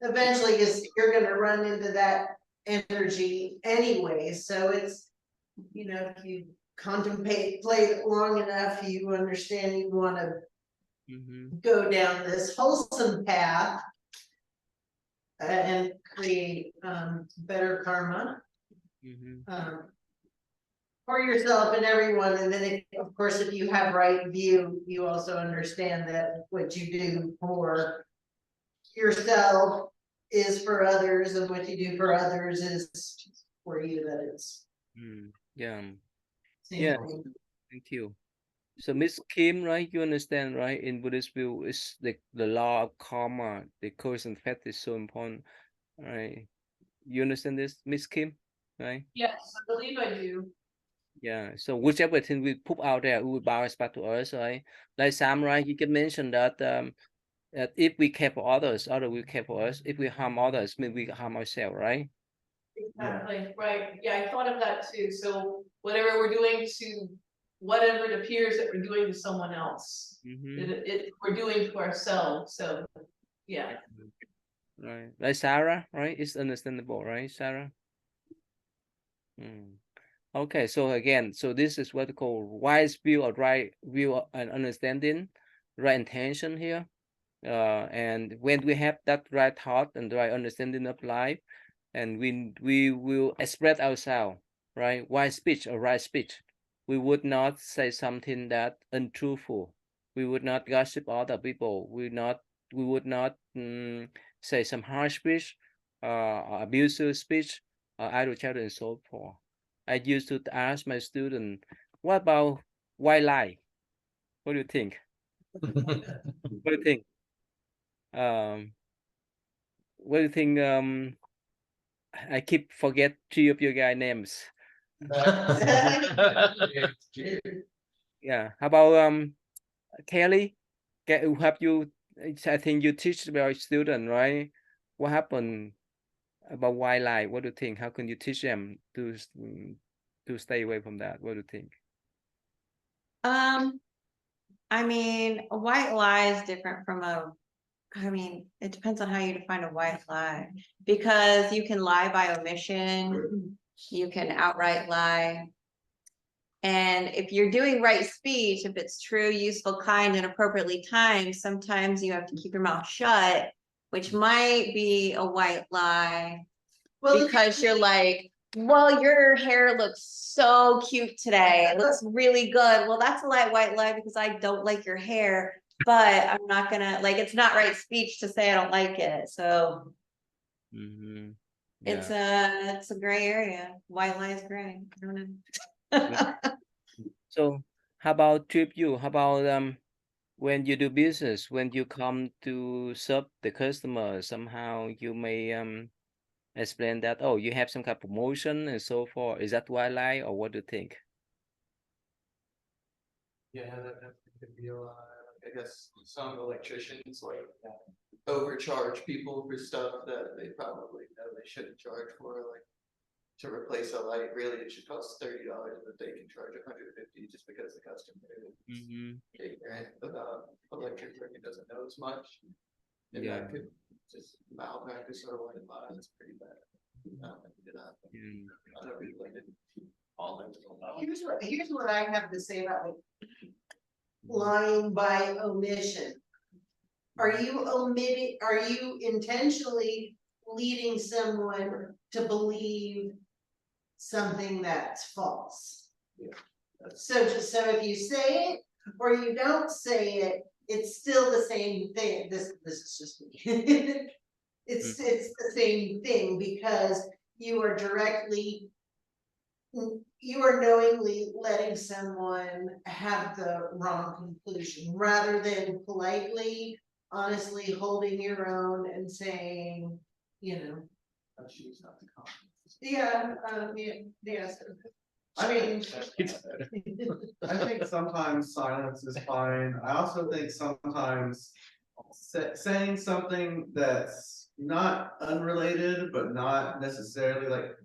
eventually is, you're gonna run into that energy anyway, so it's, you know, if you contemplate, play it long enough, you understand you wanna go down this wholesome path and create, better karma. For yourself and everyone, and then of course, if you have right view, you also understand that what you do for yourself is for others, and what you do for others is for you, that it's. Yeah. same Yeah. thing. Thank you. So Miss Kim, right? You understand, right? In Buddhist view, is the law of karma, the cause and effect is so important, right? You understand this, Miss Kim, right? Yes, I believe I do. Yeah. So whichever thing we put out there, it will bounce back to us, right? Like Sam, right? You can mention that that if we care for others, others will care for us. If we harm others, maybe we harm ourselves, right? Exactly, right, yeah, I thought of that too, so whatever we're doing to, whatever it appears that we're doing to someone else, we're doing to ourselves, so, yeah. Right. Like Sarah, right? It's understandable, right, Sarah? Okay, so again, so this is what we call wise view or right view and understanding, right intention here. And when we have that right thought and right understanding of life, and we will express ourselves, right? Wise speech or right speech. We would not say something that untruthful. We would not gossip other people. We would not say some harsh speech, or abusive speech, or idle chatter and so forth. I used to ask my student, what about white lie? What do you think? What do you think? What do you think? I keep forget 3 of your guy names. Yeah. How about Kelly? Have you? I think you teach your student, right? What happened about white lie? What do you think? How can you teach them to stay away from that? What do you think? I mean, a white lie is different from I mean, it depends on how you define a white lie, because you can lie by omission, you can outright lie. And if you're doing right speech, if it's true, useful, kind, and appropriately timed, sometimes you have to keep your mouth shut, which might be a white lie. Well, Because you're like, well, your hair looks so cute today. It looks really good. Well, that's a light white lie because I don't like your hair, but I'm not gonna like, it's not right speech to say I don't like it. So it's a gray area. White lie is gray. I don't know. So how about trip you? How about when you do business, when you come to serve the customer, somehow you may explain that, oh, you have some kind of promotion and so forth. Is that white lie or what do you think? Yeah, that could be a lot. I guess some electricians like overcharge people for stuff that they probably know they shouldn't charge for, like to replace a light. Really, it should cost $30, but they can charge $150 just because the customer is ignorant about electric work and doesn't know as much. And that could just malpractice or white lie. That's pretty bad. I don't really like it. Here's what I have to say about it. Lying by omission. Are you intentionally leading someone to believe something that's false? Yeah. So if you say it or you don't say it, it's still the same thing. This is just me. It's the same thing, because you are knowingly letting someone have the wrong conclusion, rather than politely, honestly holding your own and saying, you know. She's not the common. Yeah, yes. I mean, I think sometimes silence is fine. I also think sometimes saying something that's not unrelated, but not necessarily like.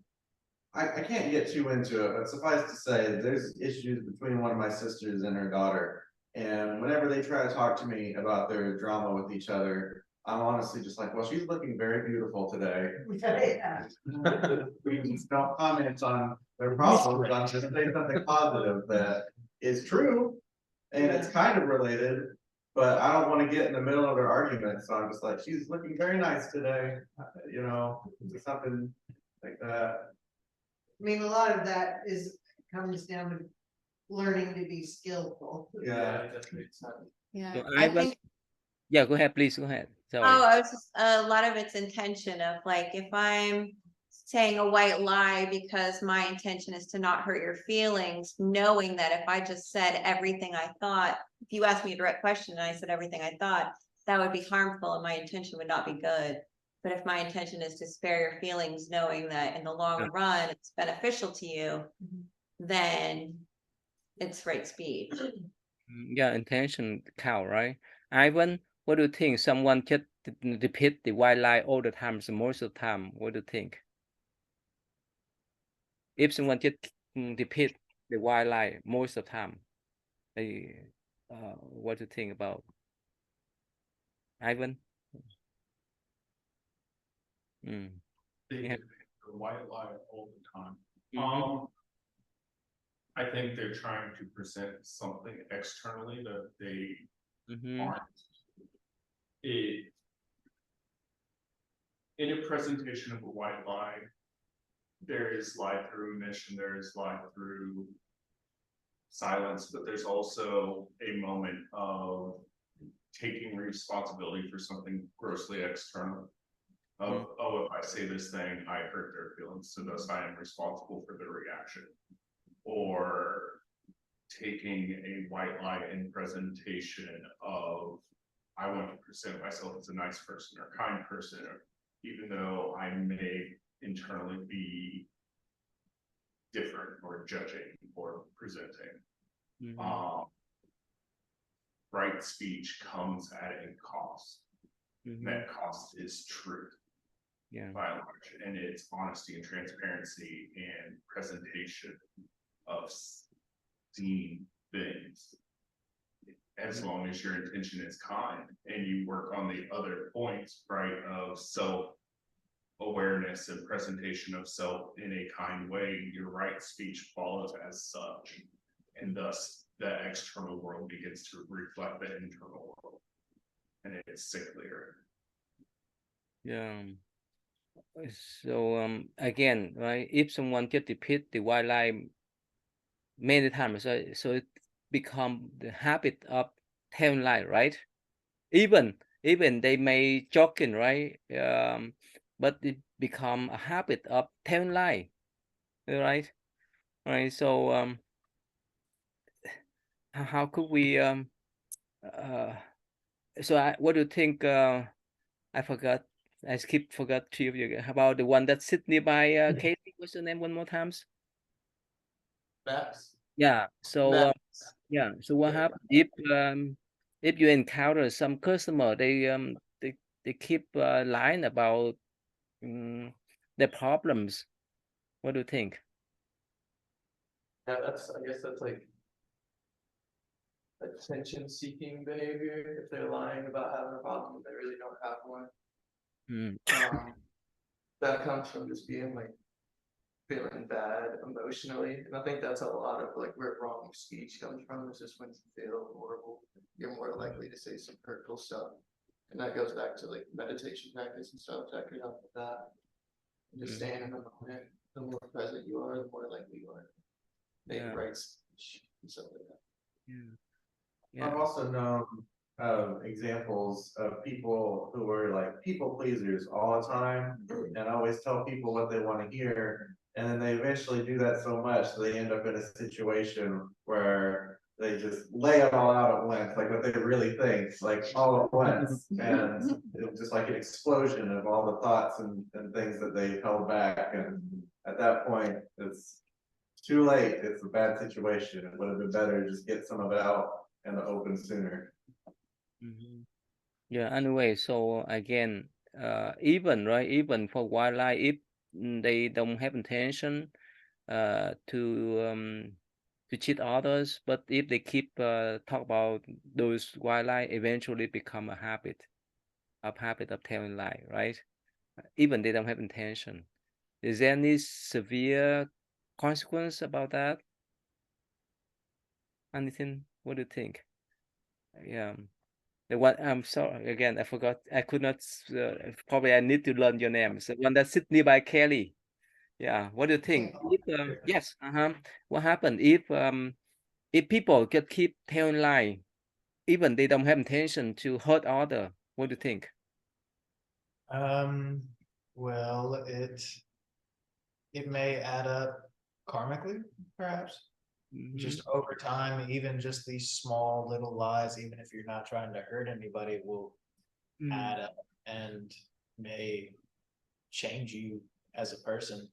I can't get too into it, but suffice to say, there's issues between one of my sisters and her daughter. And whenever they try to talk to me about their drama with each other, I'm honestly just like, well, she's looking very beautiful today. Yeah. We just don't comment on their problems, I'm just saying something positive that is true. And it's kind of related, but I don't want to get in the middle of their argument, so I'm just like, she's looking very nice today, you know, something like that. I mean, a lot of that comes down to learning to be skillful. Yeah. Yeah, So I Ivan, think, yeah, go ahead, please, go ahead. Sorry. oh, I was just, a lot of it's intention of like, if I'm saying a white lie because my intention is to not hurt your feelings, knowing that if I just said everything I thought, if you asked me a direct question and I said everything I thought, that would be harmful and my intention would not be good. But if my intention is to spare your feelings, knowing that in the long run, it's beneficial to you, then it's right speed. Yeah, intention count, right? Ivan, what do you think? Someone just repeat the white lie all the time, so most of the time, what do you think? If someone just repeat the white lie most of the time, what do you think about Ivan? They Yeah. the white lie all the time. Mhm. I think they're trying to present something externally that they aren't. In a presentation of a white lie, there is lie through omission, there is lie through silence, but there's also a moment of taking responsibility for something grossly external. Of, oh, if I say this thing, I hurt their feelings, so thus I am responsible for their reaction. Or taking a white lie in presentation of, I want to present myself as a nice person or kind person, or even though I may internally be different or judging or presenting. Right speech comes at a cost. That cost is truth. Yeah. By and large, and it's honesty and transparency and presentation of seeing things. As long as your intention is kind and you work on the other points, right, of self-awareness and presentation of self in a kind way, your right speech follows as such. And thus the external world begins to reflect the internal world. And it's sicklier. Yeah. So again, right? If someone just repeat the white lie many times, so it become the habit of telling lie, right? Even they may joking, right? But it become a habit of telling lie, right? Right. So how could we so what do you think? I forgot. I forgot to you about the one that sit nearby Katie. What's the name one more times? Maps. Yeah. So yeah. So what happens if you encounter some customer, they keep lying about their problems. What do you think? Yeah, I guess that's like attention-seeking behavior. If they're lying about having a problem, they really don't have one. That comes from just being like feeling bad emotionally, and I think that's a lot of like where wrong speech comes from. Is just when you feel horrible, you're more likely to say some hurtful stuff, and that goes back to like meditation practice and stuff that could help with that. And just staying in the moment. The more present you are, the more likely you are to make right speech and stuff like that. I've also known examples of people who are like people pleasers all the time and always tell people what they want to hear. And then they eventually do that so much that they end up in a situation where they just lay it all out at once, like what they really think, like all at once. And it's just like an explosion of all the thoughts and things that they held back. And at that point, it's too late, it's a bad situation, it would have been better to just get some of it out in the open sooner. Yeah, anyway, so again, even right, even for wildlife, if they don't have intention to cheat others, but if they keep talk about those wildlife, eventually become a habit of telling lie, right? Even they don't have intention. Is there any severe consequence about that? Anything? What do you think? Yeah. The one, I'm sorry, again, I forgot. I could not, probably I need to learn your name. So one that sit nearby Kelly. Yeah. What do you think? If, yes. What happened if people get keep telling lie, even they don't have intention to hurt other? What do you think? Well, it may add up karmically, perhaps. Just over time, even just these small little lies, even if you're not trying to hurt anybody, will add up and may change you as a person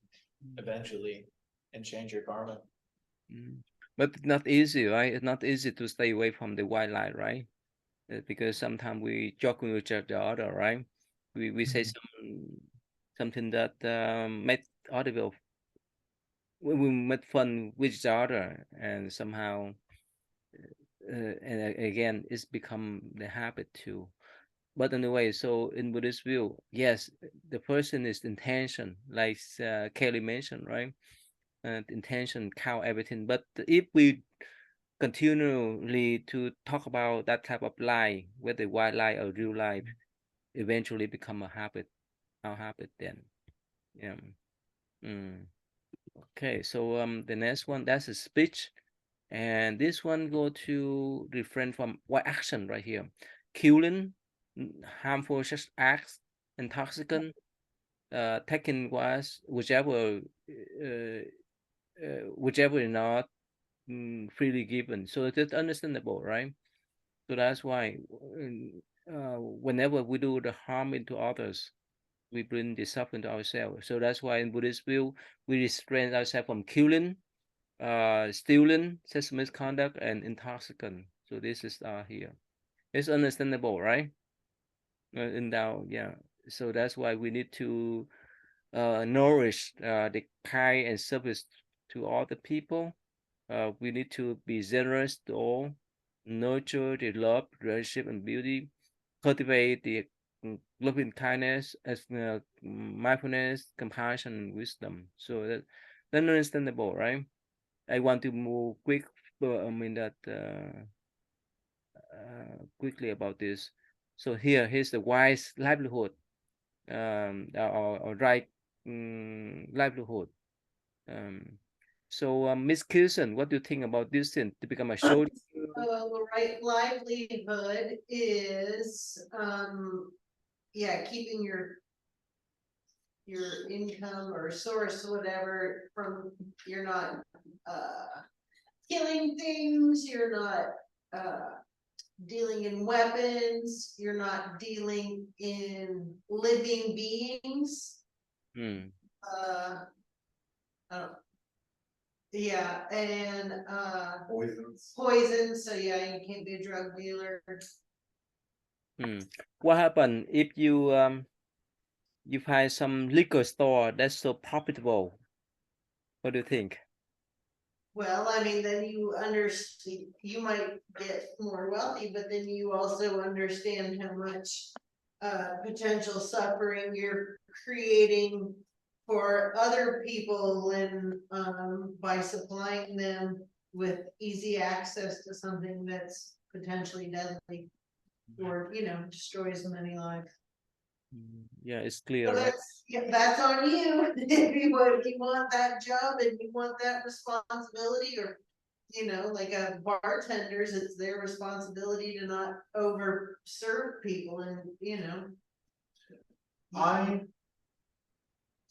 eventually and change your karma. But it's not easy, right? It's not easy to stay away from the white light, right? Because sometimes we joke with each other, right? We say something that make other people, we make fun with each other, and somehow and again it's become the habit too. But anyway, so in Buddhist view, yes, the person is intention, like Kelly mentioned, right? Intention count everything. But if we continually to talk about that type of lie, whether white lie or real life, eventually become a habit, our habit then. Yeah. Okay, so the next one, that's a speech. And this one go to refrain from what action right here. Killing, harmful sex acts, intoxicant, taking was whichever is not freely given. So it's understandable, right? So that's why whenever we do the harm into others, we bring the suffering to ourselves. So that's why in Buddhist view, we restrain ourselves from killing, stealing, sexual misconduct, and intoxicant. So this is here. It's understandable, right? In Tao, yeah. So that's why we need to nourish the kind and service to all the people. We need to be generous to all, nurture the love, relationship, and beauty, cultivate the loving kindness as mindfulness, compassion, and wisdom. So that's understandable, right? I want to move quickly about this. So here's the wise livelihood, or right livelihood. So Miss Kirsten, what do you think about this thing to become a soldier? Right livelihood is, yeah, keeping your income or source, whatever, from, you're not, killing things, you're not, dealing in weapons, you're not dealing in living beings. I don't, yeah, and poisons, so yeah, you can't be a drug dealer. What happened if you find some liquor store that's so profitable? What do you think? Well, I mean, then you understand, you might get more wealthy, but then you also understand how much potential suffering you're creating for other people, and by supplying them with easy access to something that's potentially deadly, or destroys many lives. Yeah, it's clear, So right? that's on you. If you want that job and you want that responsibility, or like a bartender's, it's their responsibility to not over serve people, and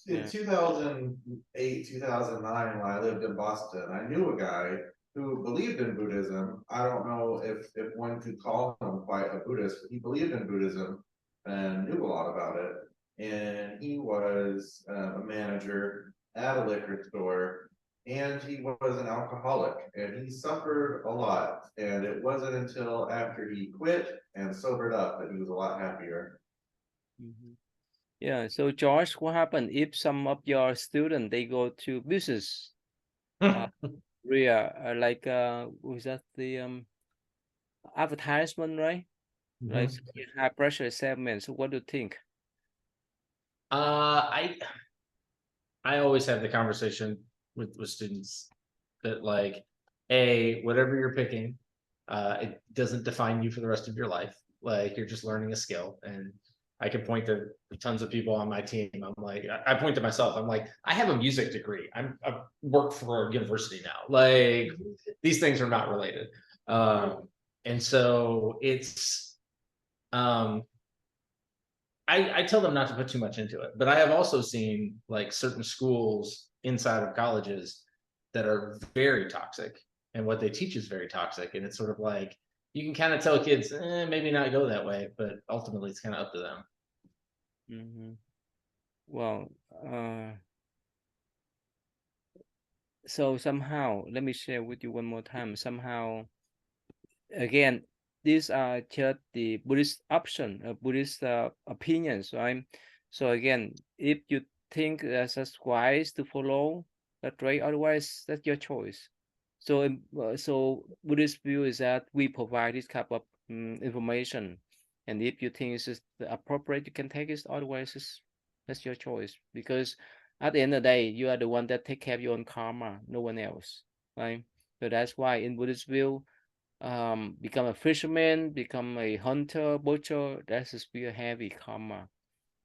In 2008, 2009, when I lived in Boston, I knew a guy who believed in Buddhism. I don't know if one could call him quite a Buddhist, but he believed in Buddhism and knew a lot about it. And he was a manager at a liquor store, and he was an alcoholic, and he suffered a lot. And it wasn't until after he quit and sobered up that he was a lot happier. Yeah. So George, what happened if some of your students they go to business? Like was that the advertisement, right? Like high pressure segment. So what do you think? I always have the conversation with students that like, whatever you're picking, it doesn't define you for the rest of your life. Like you're just learning a skill. And I can point to tons of people on my team. I'm like, I point to myself. I'm like, I have a music degree. I work for a university now. Like these things are not related. And so it's, I tell them not to put too much into it, but I have also seen like certain schools inside of colleges that are very toxic, and what they teach is very toxic. And it's sort of like you can kind of tell kids, maybe not go that way, but ultimately it's kind of up to them. Well, so somehow, let me share with you one more time. Somehow, again, these are just the Buddhist option, Buddhist opinions, right? So again, if you think that's wise to follow, that's right. Otherwise, that's your choice. So, so Buddhist view is that we provide this type of information, and if you think it's appropriate, you can take it. Otherwise, that's your choice. Because at the end of the day, you are the one that take care of your own karma, no one else, right? So that's why in Buddhist view, become a fisherman, become a hunter, butcher, that's a very heavy karma.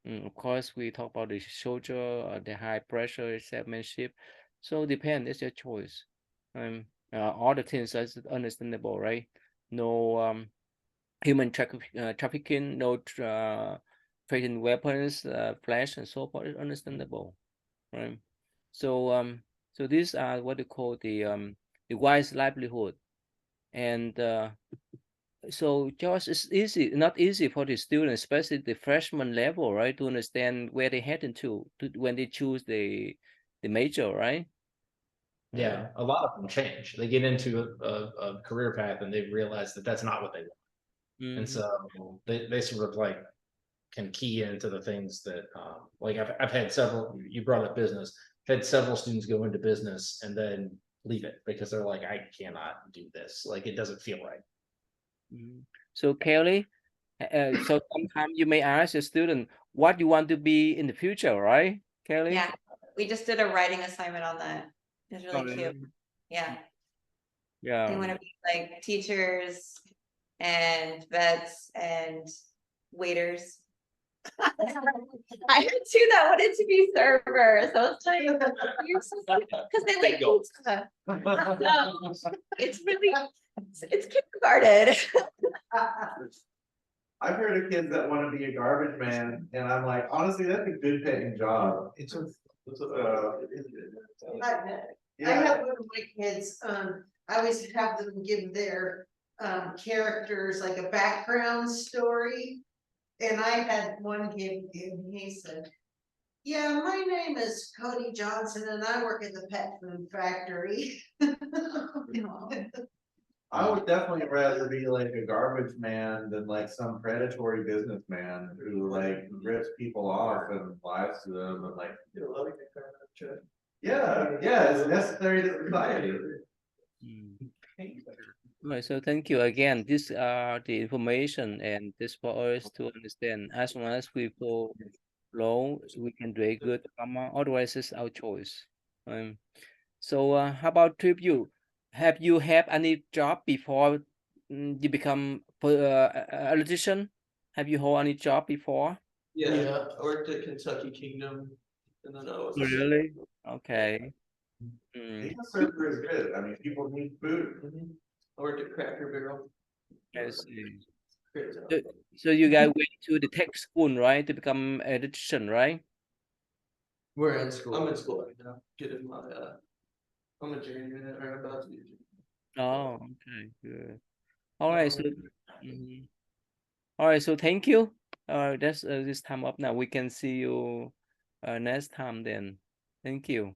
Of course, we talk about the soldier, the high pressure salesmanship. So depend, it's your choice. All the things that's understandable, right? No human trafficking, no trading weapons, flesh, and so forth is understandable, right? So so these are what they call the wise livelihood. And so just it's easy, not easy for the students, especially the freshman level, right, to understand where they heading to when they choose the major, right? Yeah, a lot of them change. They get into a career path and they realize that that's not what they want. And so they sort of like can key into the things that like I've had several, you brought up business, had several students go into business and then leave it because they're like, I cannot do this. Like it doesn't feel right. So Kelly, so sometimes you may ask a student what you want to be in the future, right, Kelly? Yeah, we just did a writing assignment on that. It's really cute. Yeah. Yeah. They want to be like teachers and vets and waiters. I had two that wanted to be servers. So it's like because they like pizza. It's really it's kindergarten. I've heard of kids that want to be a garbage man, and I'm like, honestly, that's a good paying job. I have one of my kids, I always have them give their characters like a background story. And I had one give him, he said, yeah, my name is Cody Johnson and I work at the pet food factory. I would definitely rather be like a garbage man than like some predatory businessman who like rips people off and lies to them and like. Yeah, it's necessary to society. Right, so thank you again. These are the information and this for us to understand. As long as we follow, we can do a good karma. Otherwise, it's our choice. So how about Trip you? Have you had any job before you become a electrician? Have you hold any job before? Yeah, I worked at Kentucky Kingdom, and then I was. Really? Okay. Being a server is good. I mean, people need food. I worked at Cracker Barrel. I see. Great job. So you guys went to the tech school, right, to become an electrician, right? We're in school. I'm in school right now, getting my I'm a journeyman or about to be a journeyman. Oh, okay, good. All right, so all right, so thank you. That's this time up now. We can see you next time then. Thank you.